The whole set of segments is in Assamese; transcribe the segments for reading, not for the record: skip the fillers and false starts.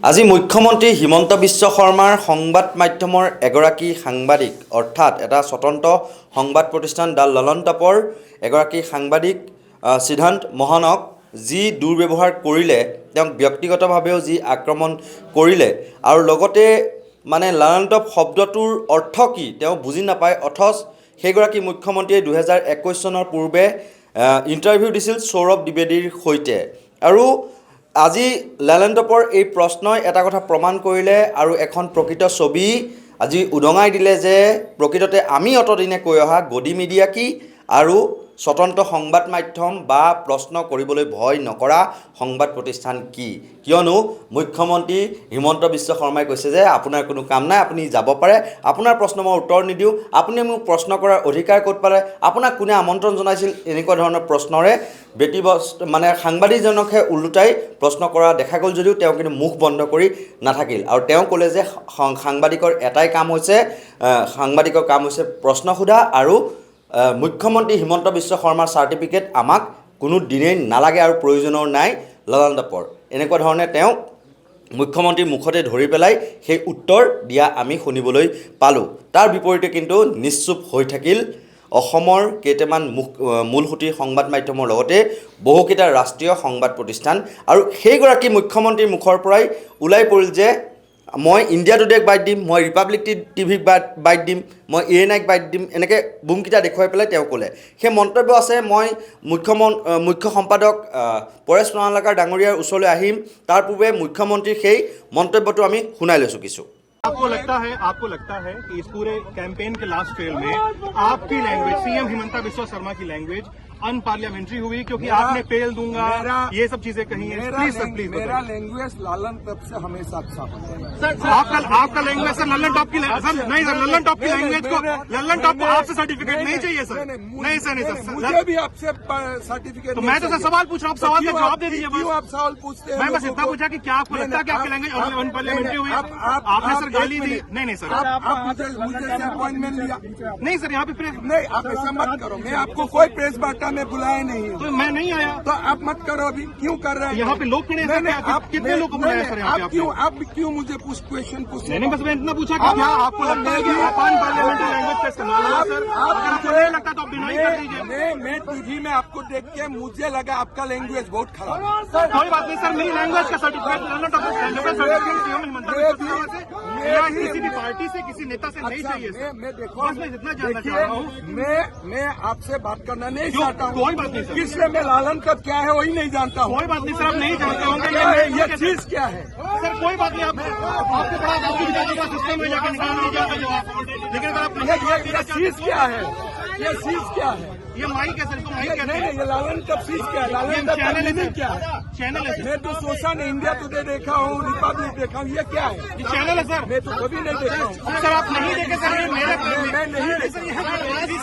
আজি মুখ্যমন্ত্ৰী হিমন্ত বিশ্ব শৰ্মাৰ সংবাদ মাধ্যমৰ এগৰাকী সাংবাদিক অৰ্থাৎ এটা স্বতন্ত্ৰ সংবাদ প্ৰতিষ্ঠান দা ললন টাপৰ এগৰাকী সাংবাদিক সিদ্ধান্ত মহনক যি দুৰ্ব্যৱহাৰ কৰিলে, তেওঁক ব্যক্তিগতভাৱেও যি আক্ৰমণ কৰিলে আৰু লগতে মানে ললন টাপ শব্দটোৰ অৰ্থ কি তেওঁ বুজি নাপায়, অথচ সেইগৰাকী মুখ্যমন্ত্ৰীয়ে 2021 চনৰ পূৰ্বে ইণ্টাৰভিউ দিছিল সৌৰভ দ্বিবেদীৰ সৈতে। আৰু আজি ললন টাপৰ এই প্ৰশ্নই এটা কথা প্ৰমাণ কৰিলে আৰু এখন প্ৰকৃত ছবি আজি উদঙাই দিলে যে প্ৰকৃততে আমি অতদিনে কৈ অহা গদি মিডিয়া কি আৰু স্বতন্ত্ৰ সংবাদ মাধ্যম বা প্ৰশ্ন কৰিবলৈ ভয় নকৰা সংবাদ প্ৰতিষ্ঠান কি। কিয়নো মুখ্যমন্ত্ৰী হিমন্ত বিশ্ব শৰ্মাই কৈছে যে আপোনাৰ কোনো কাম নাই, আপুনি যাব পাৰে, আপোনাৰ প্ৰশ্ন মই উত্তৰ নিদিওঁ, আপুনি মোক প্ৰশ্ন কৰাৰ অধিকাৰ ক'ত পালে, আপোনাক কোনে আমন্ত্ৰণ জনাইছিল, এনেকুৱা ধৰণৰ প্ৰশ্নৰে মানে সাংবাদিকজনকহে ওলোটাই প্ৰশ্ন কৰা দেখা গ'ল যদিও তেওঁ কিন্তু মুখ বন্ধ কৰি নাথাকিল। আৰু তেওঁ ক'লে যে সাংবাদিকৰ এটাই কাম হৈছে প্ৰশ্ন সোধা আৰু মুখ্যমন্ত্ৰী হিমন্ত বিশ্ব শৰ্মাৰ চাৰ্টিফিকেট আমাক কোনো দিনেই নালাগে আৰু প্ৰয়োজনৰ নাই ললন টাপৰ। এনেকুৱা ধৰণে তেওঁ মুখ্যমন্ত্ৰীৰ মুখতে ধৰি পেলাই সেই উত্তৰ দিয়া আমি শুনিবলৈ পালোঁ। তাৰ বিপৰীতে কিন্তু নিশ্চুপ হৈ থাকিল অসমৰ কেইটামান মূলসুঁতিৰ সংবাদ মাধ্যমৰ লগতে বহুকেইটা ৰাষ্ট্ৰীয় সংবাদ প্ৰতিষ্ঠান। আৰু সেইগৰাকী মুখ্যমন্ত্ৰীৰ মুখৰ পৰাই ওলাই পৰিল যে মই ইণ্ডিয়া টুডেক বাইট দিম, মই ৰিপাব্লিক টিভিক বাইট দিম, মই ANIক বাইট দিম, এনেকৈ বুমকেইটা দেখুৱাই পেলাই তেওঁ ক'লে। সেই মন্তব্য আছে মই মুখ্য সম্পাদক পৰেশ মালাকাৰ ডাঙৰীয়াৰ ওচৰলৈ আহিম, তাৰ পূৰ্বে মুখ্যমন্ত্ৰীৰ সেই মন্তব্যটো আমি শুনাই লৈছোঁ কিছু। आपको लगता है कि इस पूरे कैंपेन के लास्ट फेल में आपकी लैंग्वेज सीएम हिमंता बिस्वा शर्मा की लैंग्वेज अनपार्लियामेंट्री हुई क्योंकि आपने पेल दूंगा ये सब चीजें कही हैं? प्लीज मेरा लैंग्वेज लालन टॉप से हमेशा अच्छा आपका लैंग्वेज सर लल्लन टॉप की नहीं सर लल्लन टॉप की लैंग्वेज को लल्लन टॉप को आपसे सर्टिफिकेट नहीं चाहिए सर। नहीं सर मुझे भी आपसे सर्टिफिकेट। तो मैं तो सर सवाल पूछ रहा हूँ, सवाल का जवाब दे दीजिए। क्यों आप सवाल पूछते हैं? मैं बस इतना पूछा कि क्या आपको लगता है कि आपकी लैंग्वेज अनपार्लियामेंट्री हुई? आपने सर गाली दी? नहीं सर आप मुझे अपॉइंटमेंट लिया? नहीं सर यहाँ पे प्रेस नहीं, आप ऐसा मत करो। मैं आपको कोई प्रेस वार्ता में बुलाया नहीं, तो मैं नहीं आया। तो आप मत करो। अभी क्यों कर रहे हैं? यहाँ पे लोग खड़े हैं, आप कितने लोग बुलाए सर यहाँ पे? आप क्यों मुझे क्वेश्चन पूछते? नहीं बस मैं इतना पूछा कि क्या आपको लगता है कि अपान पार्लियामेंट्री लैंग्वेज का इस्तेमाल है सर? अगर आपको नहीं लगता तो आप डिनाई कर दीजिए। मैं टीवी में आपको देख के मुझे लगा आपका लैंग्वेज बहुत खराब है। कोई बात नहीं सर, मेरी लैंग्वेज का सर्टिफिकेट किसी भी पार्टी से किसी नेता से नहीं चाहिए। मैं देखो मैं इतना जानना चाह रहा हूँ। मैं आपसे बात करना नहीं चाहता हूँ। कोई बात नहीं सर, किससे मैं लालन का क्या है वही नहीं जानता हूँ। कोई बात नहीं सर, आप नहीं जानते होंगे ये चीज क्या है सर? कोई बात नहीं, आपको बड़ा सिस्टम में जाकर निकाल लीजिए जवाब। लेकिन अगर आप ये चीज क्या है? ये चीज क्या है? ये माइक है सर, इसको माइक कहते नहीं, हैं। ये लालन कब चीज क्या है? लालन का चैनल है क्या है? चैनल है मैं तो सोचा नहीं, इंडिया टुडे देखा हूँ, रिपब्लिक देखा हूँ, ये क्या है? ये चैनल है सर। मैं तो कभी नहीं देखा हूँ। सर आप नहीं देखे सर, ये मेरा मैं नहीं देखा।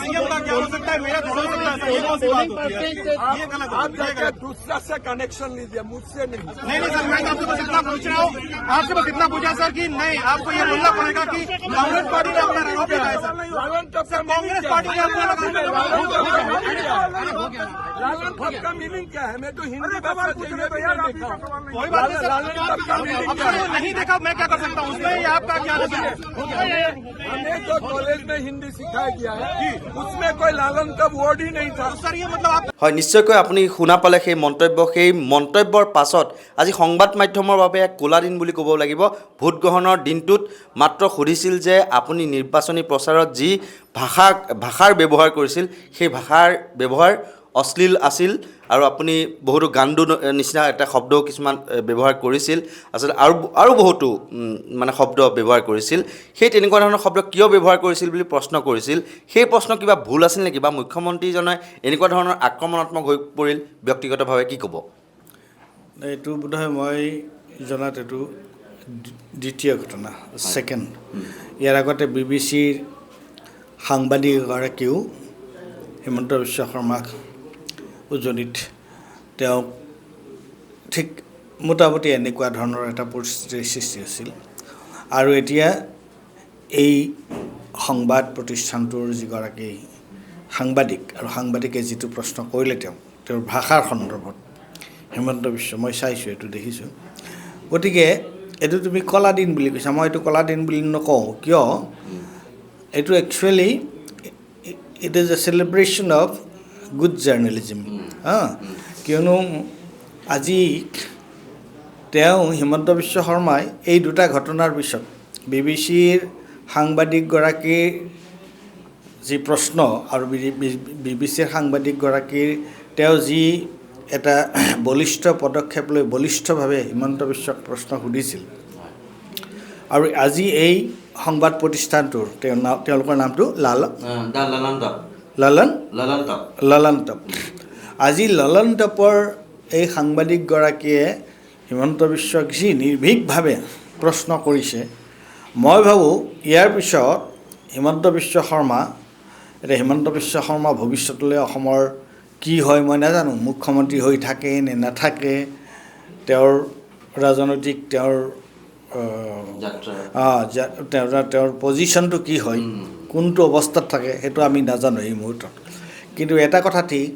सीएम का क्या हो सकता है, मेरा थोड़ा हो सकता है। ये कौन सी बात होती है? ये गलत आप जाकर दूसरा से कनेक्शन लीजिए, मुझसे नहीं। नहीं सर, मैं आपसे बस इतना पूछ रहा हूँ, आपसे बस इतना पूछा सर कि नहीं आपको ये बोलना पड़ेगा कि कांग्रेस पार्टी ने अपना आरोप लगाया सर। सर कांग्रेस पार्टी ने अपना लालन टॉप का मीनिंग क्या है? मैं तो हिंदी भाषा चाहिए तो यार देखा हूँ। कोई बात नहीं सर, लालन टॉप का मीनिंग क्या है? नहीं देखा, मैं क्या कर सकता हूँ उसमें? ये आपका क्या है? हमें जो कॉलेज में हिंदी सिखाया गया है उसमें कोई लालन टॉप वर्ड ही नहीं था। सर ये मतलब आप হয়, নিশ্চয়কৈ আপুনি শুনা পালে সেই মন্তব্যৰ পাছত আজি সংবাদ মাধ্যমৰ বাবে এক ক'লা দিন বুলি ক'ব লাগিব। ভোটগ্ৰহণৰ দিনটোত মাত্ৰ সুধিছিল যে আপুনি নিৰ্বাচনী প্ৰচাৰত যি ভাষাৰ ব্যৱহাৰ কৰিছিল সেই ভাষাৰ ব্যৱহাৰ অশ্লীল আছিল আৰু আপুনি বহুতো গাণ্ডু নিচিনা এটা শব্দ কিছুমান ব্যৱহাৰ কৰিছিল আচলতে আৰু বহুতো মানে শব্দ ব্যৱহাৰ কৰিছিল। সেই তেনেকুৱা ধৰণৰ শব্দ কিয় ব্যৱহাৰ কৰিছিল বুলি প্ৰশ্ন কৰিছিল। সেই প্ৰশ্ন কিবা ভুল আছিল নেকি বা মুখ্যমন্ত্ৰীজনে এনেকুৱা ধৰণৰ আক্ৰমণাত্মক হৈ পৰিল ব্যক্তিগতভাৱে কি ক'ব? এইটো বোধহয় মই জনাত এইটো দ্বিতীয় ঘটনা, ছেকেণ্ড। ইয়াৰ আগতে BBCৰ সাংবাদিক এগৰাকীও হিমন্ত বিশ্ব শৰ্মাক উজনিত তেওঁ ঠিক মোটামুটি এনেকুৱা ধৰণৰ এটা পৰিস্থিতিৰ সৃষ্টি হৈছিল। আৰু এতিয়া এই সংবাদ প্ৰতিষ্ঠানটোৰ যিগৰাকী সাংবাদিক আৰু সাংবাদিকে যিটো প্ৰশ্ন কৰিলে তেওঁৰ ভাষাৰ সন্দৰ্ভত হিমন্ত বিশ্ব, মই চাইছোঁ এইটো দেখিছোঁ। গতিকে এইটো তুমি কলা দিন বুলি কৈছা, মই এইটো কলা দিন বুলি নকওঁ। কিয় এইটো actually it is a celebration of good journalism. কিয়নো আজি হিমন্ত বিশ্ব শৰ্মাই এই দুটা ঘটনাৰ পিছত BBCৰ সাংবাদিকগৰাকীৰ যি প্ৰশ্ন আৰু BBCৰ সাংবাদিকগৰাকীৰ তেওঁ যি এটা বলিষ্ঠ পদক্ষেপ লৈ বলিষ্ঠভাৱে হিমন্ত বিশ্বক প্ৰশ্ন সুধিছিল, আৰু আজি এই সংবাদ প্ৰতিষ্ঠানটোৰ তেওঁলোকৰ নামটো ললন টপ। আজি ললন টপৰ এই সাংবাদিকগৰাকীয়ে হিমন্ত বিশ্বক যি নিৰ্ভীকভাৱে প্ৰশ্ন কৰিছে, মই ভাবোঁ ইয়াৰ পিছত হিমন্ত বিশ্ব শৰ্মা ভৱিষ্যতলৈ অসমৰ কি হয় মই নাজানো, মুখ্যমন্ত্ৰী হৈ থাকে নে নাথাকে, তেওঁৰ ৰাজনৈতিক তেওঁৰ পজিশ্যনটো কি হয়, কোনটো অৱস্থাত থাকে সেইটো আমি নাজানো এই মুহূৰ্তত। কিন্তু এটা কথা ঠিক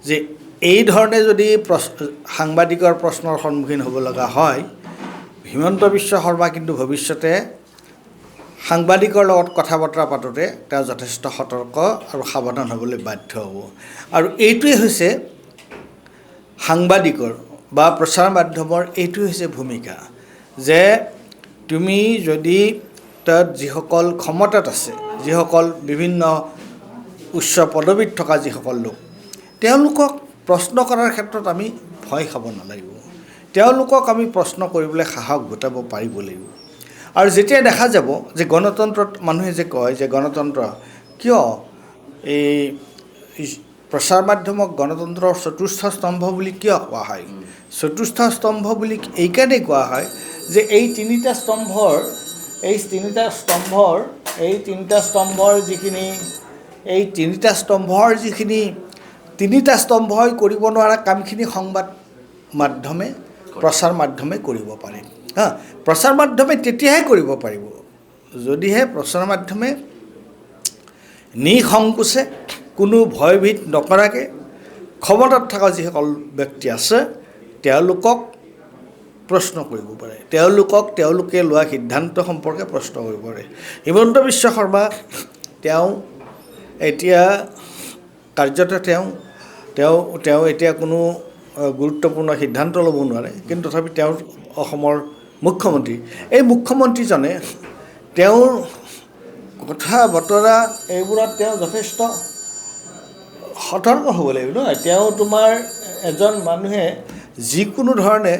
যে এই ধৰণে যদি সাংবাদিকৰ প্ৰশ্নৰ সন্মুখীন হ'ব লগা হয়, হিমন্ত বিশ্ব শৰ্মা কিন্তু ভৱিষ্যতে সাংবাদিকৰ লগত কথা বতৰা পাতোঁতে তেওঁ যথেষ্ট সতৰ্ক আৰু সাৱধান হ'বলৈ বাধ্য হ'ব। আৰু এইটোৱে হৈছে সাংবাদিকৰ বা প্ৰচাৰ মাধ্যমৰ এইটোৱে হৈছে ভূমিকা, যে তুমি যদি তাত যিসকল ক্ষমতাত আছে, যিসকল বিভিন্ন উচ্চ পদবীত থকা যিসকল লোক, তেওঁলোকক প্ৰশ্ন কৰাৰ ক্ষেত্ৰত আমি ভয় খাব নালাগিব। তেওঁলোকক আমি প্ৰশ্ন কৰিবলৈ সাহস গোটাব পাৰিব লাগিব। আৰু যেতিয়া দেখা যাব যে গণতন্ত্ৰত মানুহে যে কয় যে গণতন্ত্ৰ কিয় এই প্ৰচাৰ মাধ্যমক গণতন্ত্ৰৰ চতুৰ্থ স্তম্ভ বুলি কিয় কোৱা হয়? চতুৰ্থ স্তম্ভ বুলি এইকাৰণেই কোৱা হয় যে এই তিনিটা স্তম্ভই কৰিব নোৱাৰা কামখিনি সংবাদ মাধ্যমে প্ৰচাৰ মাধ্যমে কৰিব পাৰে। প্ৰচাৰ মাধ্যমে তেতিয়াহে কৰিব পাৰিব যদিহে প্ৰচাৰ মাধ্যমে নিসংকোচে কোনো ভয়ভীত নকৰাকৈ ক্ষমতাত থকা যিসকল ব্যক্তি আছে তেওঁলোকক প্ৰশ্ন কৰিব পাৰে, তেওঁলোকে লোৱা সিদ্ধান্ত সম্পৰ্কে প্ৰশ্ন কৰিব পাৰে। হিমন্ত বিশ্ব শৰ্মা তেওঁ এতিয়া কাৰ্যত তেওঁ এতিয়া কোনো গুৰুত্বপূৰ্ণ সিদ্ধান্ত ল'ব নোৱাৰে, কিন্তু তথাপি তেওঁ অসমৰ মুখ্যমন্ত্ৰী। এই মুখ্যমন্ত্ৰীজনে তেওঁৰ কথা বতৰা এইবোৰত তেওঁ যথেষ্ট সতৰ্ক হ'ব লাগিব নহয়। তেওঁ তোমাৰ এজন মানুহে যিকোনো ধৰণে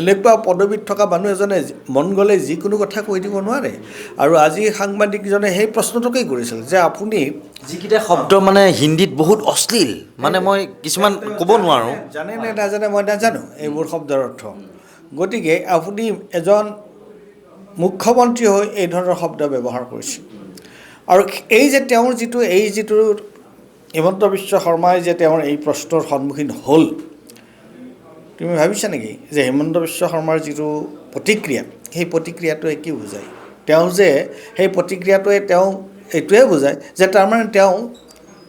এনেকুৱা পদবীত থকা মানুহ এজনে মন গ'লে যিকোনো কথা কৈ দিব নোৱাৰে। আৰু আজি সাংবাদিকজনে সেই প্ৰশ্নটোকেই কৰিছিল যে আপুনি যিকেইটা শব্দ মানে হিন্দীত বহুত অশ্লীল, মানে মই কিছুমান ক'ব নোৱাৰোঁ, জানে নে নাজানে মই নাজানো এইবোৰ শব্দৰ অৰ্থ। গতিকে আপুনি এজন মুখ্যমন্ত্ৰী হৈ এই ধৰণৰ শব্দ ব্যৱহাৰ কৰিছে। আৰু এই যে তেওঁৰ যিটো হিমন্ত বিশ্ব শৰ্মাই যে তেওঁৰ এই প্ৰশ্নৰ সন্মুখীন হ'ল, তুমি ভাবিছা নেকি যে হিমন্ত বিশ্ব শৰ্মাৰ যিটো প্ৰতিক্ৰিয়া, সেই প্ৰতিক্ৰিয়াটোৱে কি বুজায়? তেওঁ যে সেই প্ৰতিক্ৰিয়াটোৱে তেওঁ এইটোৱে বুজায় যে তাৰমানে তেওঁ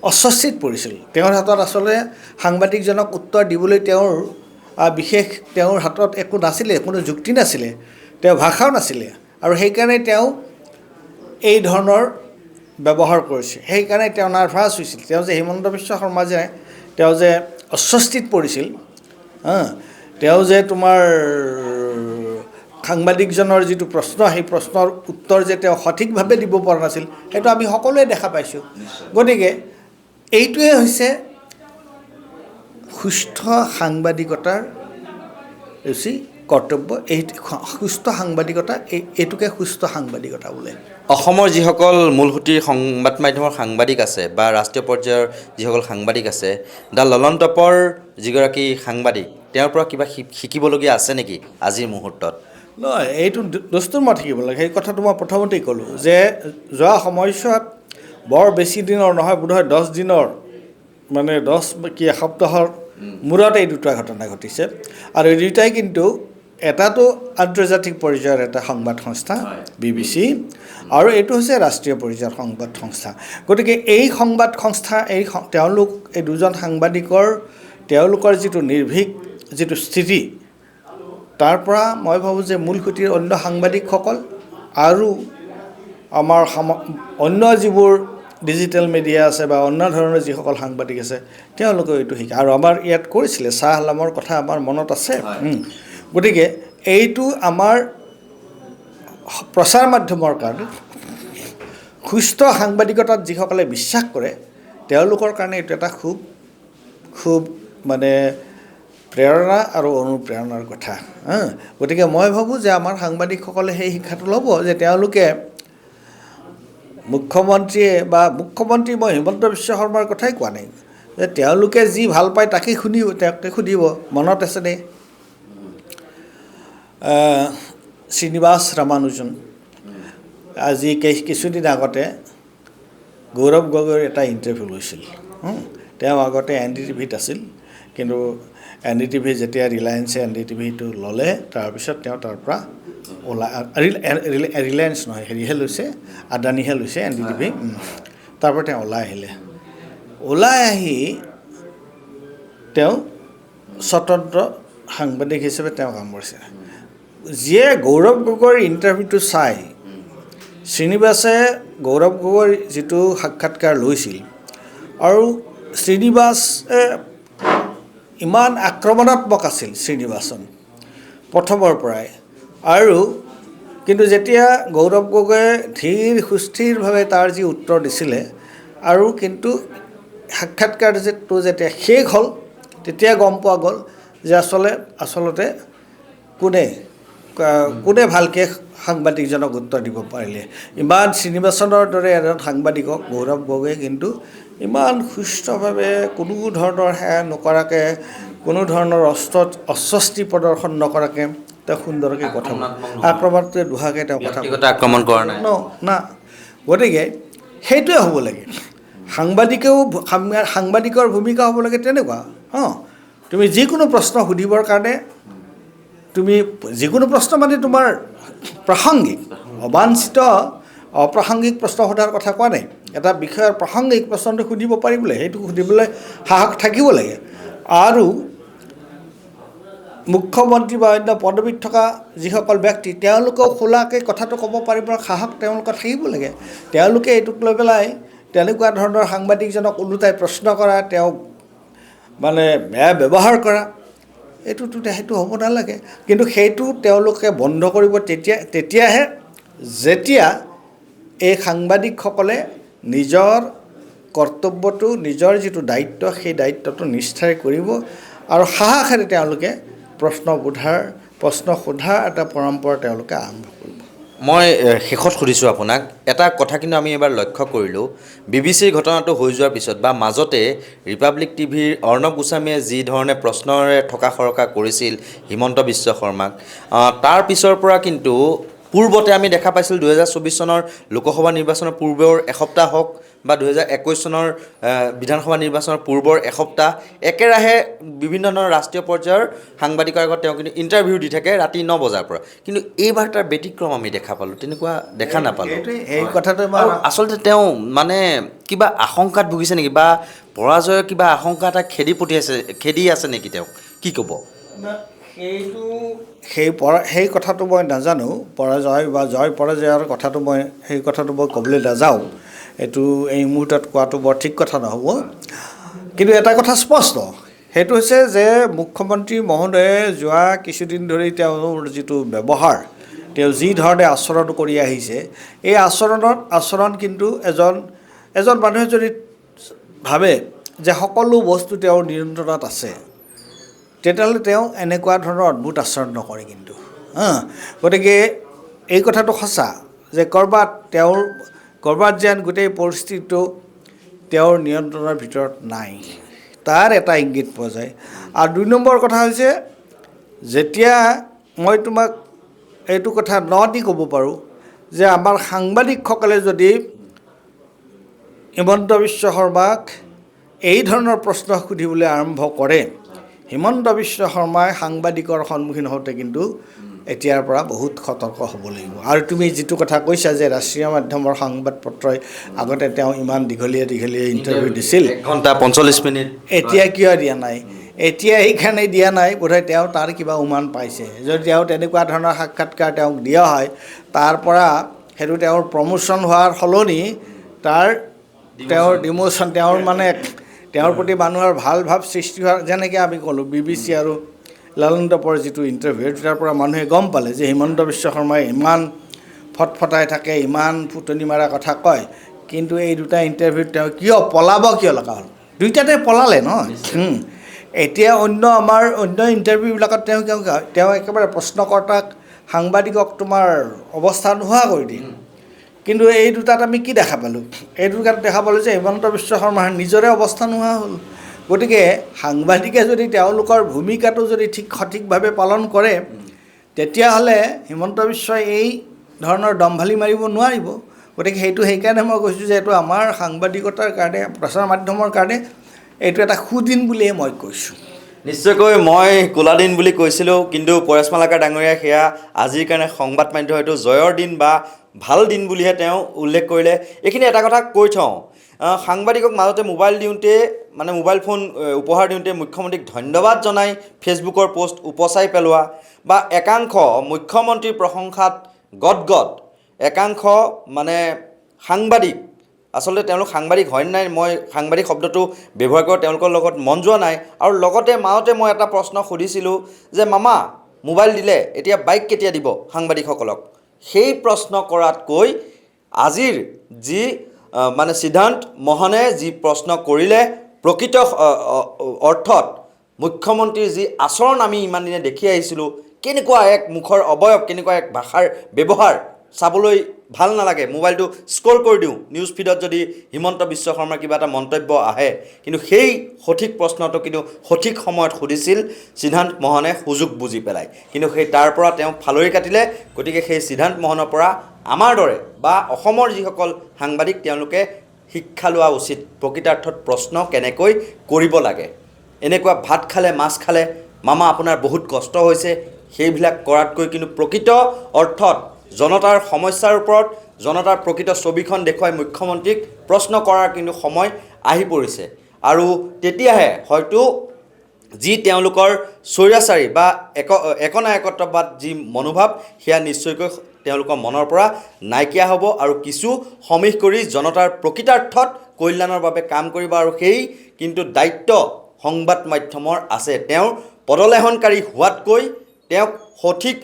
অস্বস্তিত পৰিছিল। তেওঁৰ হাতত আচলতে সাংবাদিকজনক উত্তৰ দিবলৈ তেওঁৰ হাতত একো নাছিলে, কোনো যুক্তি নাছিলে, তেওঁ ভাষাও নাছিলে, আৰু সেইকাৰণে তেওঁ এই ধৰণৰ ব্যৱহাৰ কৰিছে। সেইকাৰণে তেওঁ নাৰ্ভাছ হৈছিল। তেওঁ যে হিমন্ত বিশ্ব শৰ্মা তেওঁ যে অস্বস্তিত পৰিছিল, তেওঁ যে তোমাৰ সাংবাদিকজনৰ যিটো প্ৰশ্ন, সেই প্ৰশ্নৰ উত্তৰ যে তেওঁ সঠিকভাৱে দিব পৰা নাছিল, সেইটো আমি সকলোৱে দেখা পাইছোঁ। গতিকে এইটোৱে হৈছে সুস্থ সাংবাদিকতাৰ কৰ্তব্য। এই সুস্থ সাংবাদিকতা, এইটোকে সুস্থ সাংবাদিকতা বোলে। অসমৰ যিসকল মূলসুঁতিৰ সংবাদ মাধ্যমৰ সাংবাদিক আছে বা ৰাষ্ট্ৰীয় পৰ্যায়ৰ যিসকল সাংবাদিক আছে, দ্য ললন টপৰ যিগৰাকী সাংবাদিক, তেওঁৰ পৰা কিবা শিকিবলগীয়া আছে নেকি আজিৰ মুহূৰ্তত? নহয়, এইটো বস্তুৰ মই থাকিব লাগে। সেই কথাটো মই প্ৰথমতেই ক'লোঁ যে যোৱা সময়ছোৱাত বৰ বেছি দিনৰ নহয়, বোধহয় 10 দিনৰ মানে এসপ্তাহৰ মূৰত এই দুটা ঘটনা ঘটিছে। আৰু এই দুয়োটাই কিন্তু এটাতো আন্তৰ্জাতিক পৰ্যায়ৰ এটা সংবাদ সংস্থা BBC, আৰু এইটো হৈছে ৰাষ্ট্ৰীয় পৰ্যায়ৰ সংবাদ সংস্থা। গতিকে এই সংবাদ সংস্থা এই দুজন সাংবাদিকৰ তেওঁলোকৰ যিটো নিৰ্ভীক যিটো স্থিতি, তাৰ পৰা মই ভাবোঁ যে মূল সুঁতিৰ অন্য সাংবাদিকসকল আৰু আমাৰ অন্য যিবোৰ ডিজিটেল মিডিয়া আছে বা অন্য ধৰণৰ যিসকল সাংবাদিক আছে তেওঁলোকেও এইটো শিকে আৰু আমাৰ ইয়াত কৰিছিলে শ্বাহ আলমৰ কথা আমাৰ মনত আছে গতিকে এইটো আমাৰ প্ৰচাৰ মাধ্যমৰ কাৰণে সুস্থ সাংবাদিকতাত যিসকলে বিশ্বাস কৰে তেওঁলোকৰ কাৰণে এইটো এটা খুব মানে প্ৰেৰণা আৰু অনুপ্ৰেৰণাৰ কথা গতিকে মই ভাবোঁ যে আমাৰ সাংবাদিকসকলে সেই শিক্ষাটো ল'ব যে তেওঁলোকে মুখ্যমন্ত্ৰী মই হিমন্ত বিশ্ব শৰ্মাৰ কথাই কোৱা নাই যে তেওঁলোকে যি ভাল পায় তাকে সুধিব মনত আছেনে শ্ৰীনিবাস ৰামানুজন আজি কিছুদিন আগতে গৌৰৱ গগৈৰ এটা ইণ্টাৰভিউ লৈছিল তেওঁ আগতে NDTVত আছিল কিন্তু NDTV যেতিয়া ৰিলায়েন্সে NDTVটো ল'লে তাৰপিছত তেওঁ তাৰ পৰা ৰিলায়েন্স নহয় হেৰিহে লৈছে আদানীহে লৈছে NDTV তাৰ পৰা তেওঁ ওলাই আহি তেওঁ স্বতন্ত্ৰ সাংবাদিক হিচাপে তেওঁ কাম কৰিছে যিয়ে গৌৰৱ গগৈৰ ইণ্টাৰভিউটো চাই শ্ৰীনিবাসে গৌৰৱ গগৈৰ যিটো সাক্ষাৎকাৰ লৈছিল আৰু শ্ৰীনিবাসে ইমান আক্ৰমণাত্মক আছিল শ্ৰীনিবাসন প্ৰথমৰ পৰাই আৰু কিন্তু যেতিয়া গৌৰৱ গগৈয়ে ধীৰ সুস্থিৰভাৱে তাৰ যি উত্তৰ দিছিলে আৰু কিন্তু সাক্ষাৎকাৰটো যেতিয়া শেষ হ'ল তেতিয়া গম পোৱা গ'ল যে আচলতে কোনে ভালকৈ সাংবাদিকজনক উত্তৰ দিব পাৰিলে ইমান শ্ৰীনিবাসনৰ দৰে এজন সাংবাদিকক গৌৰৱ গগৈয়ে কিন্তু ইমান সুস্থভাৱে কোনো ধৰণৰ সেয়া নকৰাকৈ কোনো ধৰণৰ অস্বস্তি প্ৰদৰ্শন নকৰাকৈ তেওঁ সুন্দৰকৈ কথা আক্ৰমণটোৱে দুহাকৈ তেওঁ কথা আক্ৰমণ কৰা নাই না গতিকে সেইটোৱে হ'ব লাগে সাংবাদিকৰ ভূমিকা হ'ব লাগে তেনেকুৱা তুমি যিকোনো প্ৰশ্ন সুধিবৰ কাৰণে তুমি যিকোনো প্ৰশ্ন মানে তোমাৰ প্ৰাসংগিক অবাঞ্ছিত অপ্ৰাসংগিক প্ৰশ্ন সোধাৰ কথা কোৱা নাই এটা বিষয়ৰ প্ৰাসংগিক প্ৰশ্নটো সুধিব পাৰিবলৈ সেইটো সুধিবলৈ সাহস থাকিব লাগে আৰু মুখ্যমন্ত্ৰী বা অন্য পদবীত থকা যিসকল ব্যক্তি তেওঁলোকেও খোলাকৈ কথাটো ক'ব পাৰিবৰ সাহস তেওঁলোকৰ থাকিব লাগে তেওঁলোকে এইটোক লৈ পেলাই তেনেকুৱা ধৰণৰ সাংবাদিকজনক ওলোটাই প্ৰশ্ন কৰা তেওঁক মানে বেয়া ব্যৱহাৰ কৰা সেইটো হ'ব নালাগে কিন্তু সেইটো তেওঁলোকে বন্ধ কৰিব তেতিয়াহে যেতিয়া এই সাংবাদিকসকলে নিজৰ কৰ্তব্যটো নিজৰ যিটো দায়িত্ব সেই দায়িত্বটো নিষ্ঠাৰে কৰিব আৰু সাহসেৰে তেওঁলোকে প্ৰশ্ন সোধাৰ এটা পৰম্পৰা তেওঁলোকে আৰম্ভ কৰিব মই শেষত সুধিছোঁ আপোনাক এটা কথা কিন্তু আমি এবাৰ লক্ষ্য কৰিলোঁ BBC ঘটনাটো হৈ যোৱাৰ পিছত বা মাজতে ৰিপাব্লিক টিভিৰ অৰ্ণৱ গোস্বামীয়ে যি ধৰণে প্ৰশ্নৰে থকা সৰকা কৰিছিল হিমন্ত বিশ্ব শৰ্মাক তাৰ পিছৰ পৰা কিন্তু পূৰ্বতে আমি দেখা পাইছিলোঁ 2024 চনৰ লোকসভা নিৰ্বাচনৰ পূৰ্বৰ এসপ্তাহ হওক বা 2021 চনৰ বিধানসভা নিৰ্বাচনৰ পূৰ্বৰ এসপ্তাহ একেৰাহে বিভিন্ন ধৰণৰ ৰাষ্ট্ৰীয় পৰ্যায়ৰ সাংবাদিকৰ আগত তেওঁ কিন্তু ইণ্টাৰভিউ দি থাকে ৰাতি 9 বজাৰ পৰা কিন্তু এইবাৰ তাৰ ব্যতিক্ৰম আমি দেখা পালোঁ তেনেকুৱা দেখা নাপালোঁ এই কথাটো আচলতে তেওঁ মানে কিবা আশংকাত ভুগিছে নেকি বা পৰাজয়ৰ কিবা আশংকা এটা খেদি আছে নেকি তেওঁ কি ক'ব সেই কথাটো মই নাজানো পৰাজয় বা জয় পৰাজয়ৰ কথাটো মই ক'বলৈ নাযাওঁ এইটো এই মুহূৰ্তত কোৱাটো বৰ ঠিক কথা নহ'ব কিন্তু এটা কথা স্পষ্ট সেইটো হৈছে যে মুখ্যমন্ত্ৰী মহোদয়ে যোৱা কিছুদিন ধৰি তেওঁৰ যিটো ব্যৱহাৰ তেওঁ যি ধৰণে আচৰণ কৰি আহিছে এই আচৰণ কিন্তু এজন মানুহে যদি ভাবে যে সকলো বস্তু তেওঁৰ নিয়ন্ত্ৰণত আছে তেতিয়াহ'লে তেওঁ এনেকুৱা ধৰণৰ অদ্ভুত আচৰণ নকৰে কিন্তু গতিকে এই কথাটো সঁচা যে ক'ৰবাত যেন গোটেই পৰিস্থিতিটো তেওঁৰ নিয়ন্ত্ৰণৰ ভিতৰত নাই তাৰ এটা ইংগিত পোৱা যায় আৰু 2 নম্বৰ কথা হৈছে যেতিয়া মই তোমাক এইটো কথা দি ক'ব পাৰোঁ যে আমাৰ সাংবাদিকসকলে যদি হিমন্ত বিশ্ব শৰ্মাক এই ধৰণৰ প্ৰশ্ন সুধিবলৈ আৰম্ভ কৰে হিমন্ত বিশ্ব শৰ্মাই সাংবাদিকৰ সন্মুখীন হওঁতে কিন্তু এতিয়াৰ পৰা বহুত সতৰ্ক হ'ব লাগিব আৰু তুমি যিটো কথা কৈছা যে ৰাষ্ট্ৰীয় মাধ্যমৰ সংবাদ পত্ৰই আগতে তেওঁ ইমান দীঘলীয়া ইণ্টাৰভিউ দিছিল 1 ঘণ্টা 45 মিনিট এতিয়া কিয় দিয়া নাই এতিয়া এইকাৰণে দিয়া নাই, বোধহয় তেওঁ তাৰ কিবা উমান পাইছে। যদি তেওঁ তেনেকুৱা ধৰণৰ সাক্ষাৎকাৰ তেওঁক দিয়া হয়, তাৰ পৰা সেইটো তেওঁৰ প্ৰমোশ্যন হোৱাৰ সলনি তেওঁৰ ডিমোশ্যন, তেওঁৰ মানে তেওঁৰ প্ৰতি মানুহৰ ভাল ভাৱ সৃষ্টি হোৱাৰ, যেনেকৈ আমি ক'লোঁ BBC আৰু লালন টপৰ যিটো ইণ্টাৰভিউ, তাৰ পৰা মানুহে গম পালে যে হিমন্ত বিশ্ব শৰ্মাই ইমান ফটফটাই থাকে, ইমান ফুটনি মাৰা কথা কয়, কিন্তু এই দুটা ইণ্টাৰভিউত তেওঁ পলাব কিয় লগা হ'ল? দুইটাতে পলালে নহয়। এতিয়া অন্য ইণ্টাৰভিউবিলাকত তেওঁ একেবাৰে প্ৰশ্নকৰ্তাক, সাংবাদিকক তোমাৰ অৱস্থা নোহোৱা কৰি দিয়ে। কিন্তু এই দুটাত আমি কি দেখা পালোঁ? এই দুটাত দেখা পালোঁ যে হিমন্ত বিশ্ব শৰ্মাৰ নিজৰে অৱস্থা নোহোৱা হ'ল। গতিকে সাংবাদিকে যদি তেওঁলোকৰ ভূমিকাটো যদি সঠিকভাৱে পালন কৰে, তেতিয়াহ'লে হিমন্ত বিশ্বই এই ধৰণৰ দম্ভালি মাৰিব নোৱাৰিব। গতিকে সেইকাৰণে মই কৈছোঁ যে এইটো আমাৰ সাংবাদিকতাৰ কাৰণে, প্ৰচাৰ মাধ্যমৰ কাৰণে এইটো এটা সুদিন বুলিয়ে মই কৈছোঁ। নিশ্চয়কৈ মই ক'লা দিন বুলি কৈছিলোঁ, কিন্তু পৰেশ মালাকাৰ ডাঙৰীয়াই সেয়া আজিৰ কাৰণে সংবাদ মাধ্যম এইটো জয়ৰ দিন বা ভাল দিন বুলিহে তেওঁ উল্লেখ কৰিলে। এইখিনি এটা কথা কৈ থওঁ, সাংবাদিকক মাজতে মোবাইল ফোন উপহাৰ দিওঁতে মুখ্যমন্ত্ৰীক ধন্যবাদ জনাই ফেচবুকৰ পষ্ট উপচাই পেলোৱা, বা একাংশ মুখ্যমন্ত্ৰীৰ প্ৰশংসাত গদগদ একাংশ সাংবাদিক, আচলতে তেওঁলোক সাংবাদিক হয় নাই, মই সাংবাদিক শব্দটো ব্যৱহাৰ কৰোঁ, তেওঁলোকৰ লগত মন যোৱা নাই। আৰু লগতে মাজতে মই এটা প্ৰশ্ন সুধিছিলোঁ যে মামা মোবাইল দিলে, এতিয়া বাইক কেতিয়া দিব সাংবাদিকসকলক? সেই প্ৰশ্ন কৰাতকৈ আজিৰ যি সিদ্ধান্ত মহনে যি প্ৰশ্ন কৰিলে, প্ৰকৃত অৰ্থত মুখ্যমন্ত্ৰীৰ যি আচৰণ আমি ইমান দিনে দেখি আহিছিলোঁ, কেনেকুৱা এক মুখৰ অৱয়ব, কেনেকুৱা এক ভাষাৰ ব্যৱহাৰ, চাবলৈ ভাল নালাগে। মোবাইলটো স্ক্ৰল কৰি দিওঁ, নিউজ ফিডত যদি হিমন্ত বিশ্ব শৰ্মাৰ কিবা এটা মন্তব্য আহে, কিন্তু সেই সঠিক প্ৰশ্নটো কিন্তু সঠিক সময়ত সুধিছিল সিদ্ধান্ত মহনে সুযোগ বুজি পেলাই, কিন্তু তাৰ পৰা তেওঁ ফালৰি কাটিলে। গতিকে সেই সিদ্ধান্ত মহনৰ পৰা আমাৰ দৰে বা অসমৰ যিসকল সাংবাদিক, তেওঁলোকে শিক্ষা লোৱা উচিত, প্ৰকৃতাৰ্থত প্ৰশ্ন কেনেকৈ কৰিব লাগে। এনেকুৱা ভাত খালে মাছ খালে মামা আপোনাৰ বহুত কষ্ট হৈছে, সেইবিলাক কৰাতকৈ কিন্তু প্ৰকৃত অৰ্থত জনতাৰ সমস্যাৰ ওপৰত জনতাৰ প্ৰকৃত ছবিখন দেখুৱাই মুখ্যমন্ত্ৰীক প্ৰশ্ন কৰাৰ কিন্তু সময় আহি পৰিছে। আৰু তেতিয়াহে হয়তো যি তেওঁলোকৰ স্বৈৰাচাৰী বা একনায়কত্ববাদ যি মনোভাৱ, সেয়া নিশ্চয়কৈ তেওঁলোকৰ মনৰ পৰা নাইকিয়া হ'ব আৰু কিছু সমীহ কৰি জনতাৰ প্ৰকৃতাৰ্থত কল্যাণৰ বাবে কাম কৰিব। আৰু সেই কিন্তু দায়িত্ব সংবাদ মাধ্যমৰ আছে। তেওঁৰ পদলেহনকাৰী হোৱাতকৈ তেওঁক সঠিক,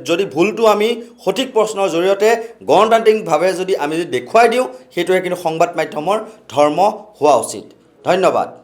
যদি ভুলটো আমি সঠিক প্ৰশ্নৰ জৰিয়তে গণতান্ত্ৰিকভাৱে যদি আমি দেখুৱাই দিওঁ, সেইটোৱে কিন্তু সংবাদ মাধ্যমৰ ধৰ্ম হোৱা উচিত। ধন্যবাদ।